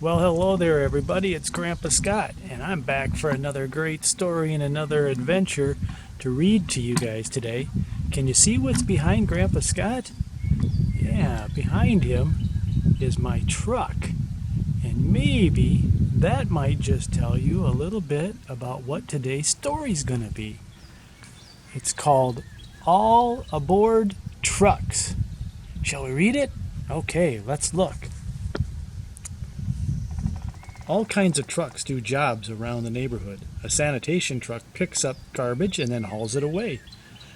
Well, hello there, everybody. It's Grandpa Scott, and I'm back for another great story and another adventure to read to you guys today. Can you see what's behind Grandpa Scott? Yeah, behind him is my truck. And maybe that might just tell you a little bit about what today's story's going to be. It's called All Aboard Trucks. Shall we read it? Okay, let's look. All kinds of trucks do jobs around the neighborhood. A sanitation truck picks up garbage and then hauls it away.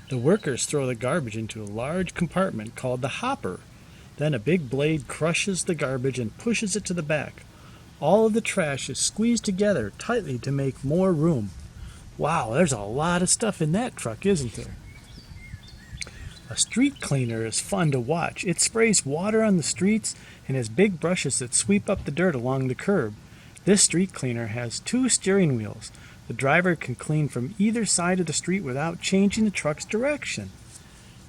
The workers throw the garbage into a large compartment called the hopper. Then a big blade crushes the garbage and pushes it to the back. All of the trash is squeezed together tightly to make more room. Wow, there's a lot of stuff in that truck, isn't there? A street cleaner is fun to watch. It sprays water on the streets and has big brushes that sweep up the dirt along the curb. This street cleaner has 2 steering wheels. The driver can clean from either side of the street without changing the truck's direction.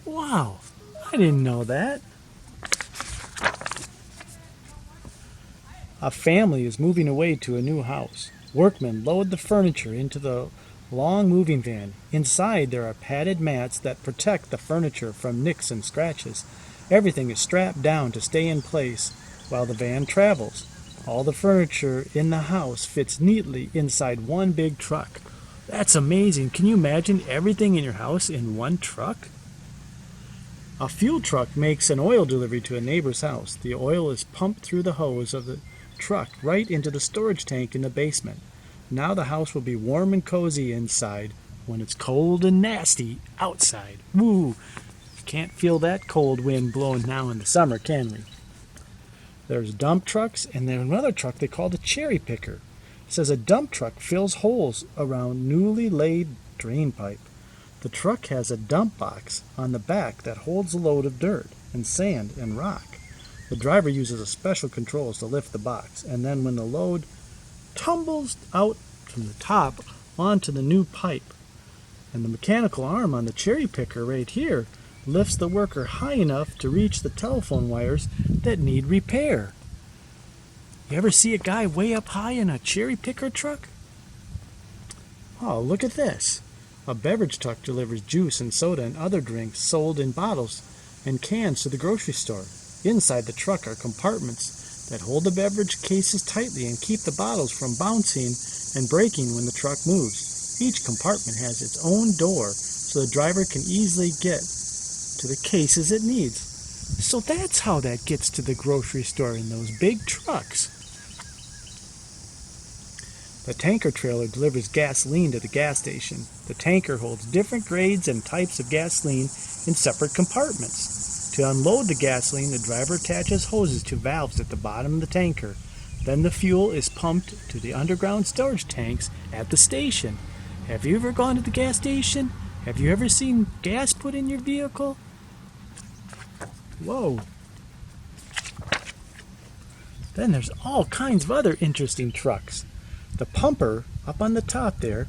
Wow, I didn't know that. A family is moving away to a new house. Workmen load the furniture into the long moving van. Inside there are padded mats that protect the furniture from nicks and scratches. Everything is strapped down to stay in place while the van travels. All the furniture in the house fits neatly inside one big truck. That's amazing. Can you imagine everything in your house in one truck? A fuel truck makes an oil delivery to a neighbor's house. The oil is pumped through the hose of the truck right into the storage tank in the basement. Now the house will be warm and cozy inside when it's cold and nasty outside. Woo! Can't feel that cold wind blowing now in the summer, can we? There's dump trucks, and there's another truck they call the cherry picker. It says a dump truck fills holes around newly laid drain pipe. The truck has a dump box on the back that holds a load of dirt and sand and rock. The driver uses a special controls to lift the box, and then when the load tumbles out from the top onto the new pipe, and the mechanical arm on the cherry picker right here lifts the worker high enough to reach the telephone wires that need repair. You ever see a guy way up high in a cherry picker truck? Oh, look at this. A beverage truck delivers juice and soda and other drinks sold in bottles and cans to the grocery store. Inside the truck are compartments that hold the beverage cases tightly and keep the bottles from bouncing and breaking when the truck moves. Each compartment has its own door so the driver can easily get to the cases it needs. So that's how that gets to the grocery store in those big trucks. The tanker trailer delivers gasoline to the gas station. The tanker holds different grades and types of gasoline in separate compartments. To unload the gasoline, the driver attaches hoses to valves at the bottom of the tanker. Then the fuel is pumped to the underground storage tanks at the station. Have you ever gone to the gas station? Have you ever seen gas put in your vehicle? Whoa. Then there's all kinds of other interesting trucks. The pumper, up on the top there,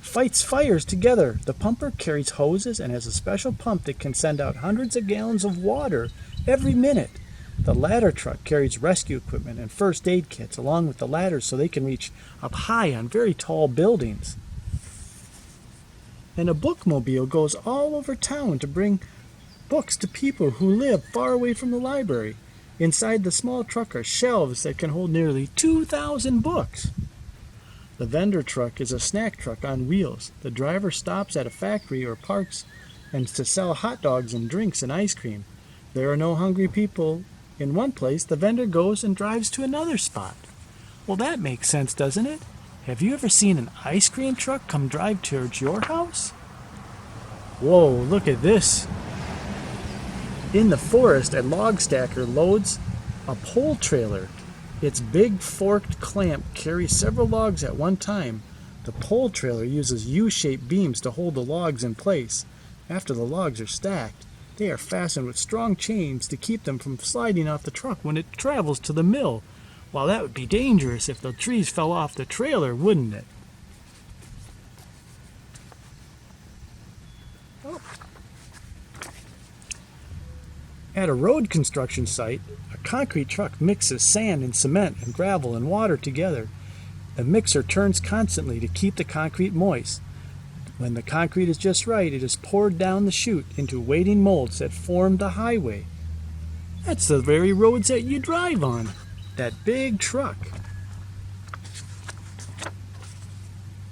fights fires together. The pumper carries hoses and has a special pump that can send out hundreds of gallons of water every minute. The ladder truck carries rescue equipment and first aid kits along with the ladders so they can reach up high on very tall buildings. And a bookmobile goes all over town to bring books to people who live far away from the library. Inside the small truck are shelves that can hold nearly 2,000 books. The vendor truck is a snack truck on wheels. The driver stops at a factory or parks and to sell hot dogs and drinks and ice cream. There are no hungry people in one place. The vendor goes and drives to another spot. Well, that makes sense, doesn't it? Have you ever seen an ice cream truck come drive towards your house? Whoa, look at this. In the forest, a log stacker loads a pole trailer. Its big forked clamp carries several logs at one time. The pole trailer uses U-shaped beams to hold the logs in place. After the logs are stacked, they are fastened with strong chains to keep them from sliding off the truck when it travels to the mill. Well, that would be dangerous if the trees fell off the trailer, wouldn't it? At a road construction site, a concrete truck mixes sand and cement and gravel and water together. The mixer turns constantly to keep the concrete moist. When the concrete is just right, it is poured down the chute into waiting molds that form the highway. That's the very roads that you drive on. That big truck.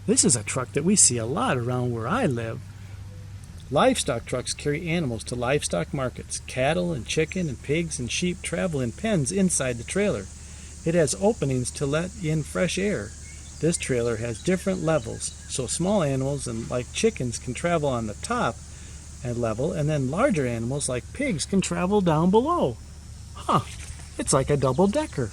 This is a truck that we see a lot around where I live. Livestock trucks carry animals to livestock markets. Cattle and chicken and pigs and sheep travel in pens inside the trailer. It has openings to let in fresh air. This trailer has different levels, so small animals and like chickens can travel on the top and level, and then larger animals like pigs can travel down below. It's like a double-decker.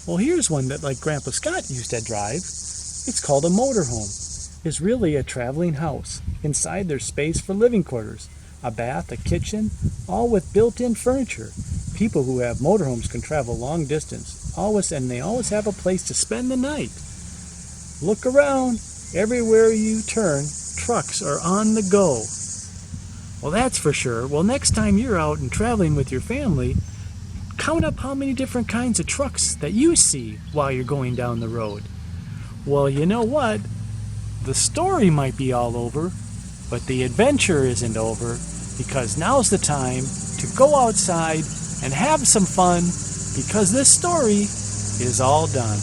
Well, here's one that like Grandpa Scott used to drive. It's called a motorhome. It's really a traveling house. Inside there's space for living quarters, a bath, a kitchen, all with built-in furniture. People who have motorhomes can travel long distance, and they always have a place to spend the night. Look around. Everywhere you turn, trucks are on the go. Well, that's for sure. Well, next time you're out and traveling with your family, count up how many different kinds of trucks that you see while you're going down the road. Well, you know what? The story might be all over, but the adventure isn't over, because now's the time to go outside and have some fun, because this story is all done.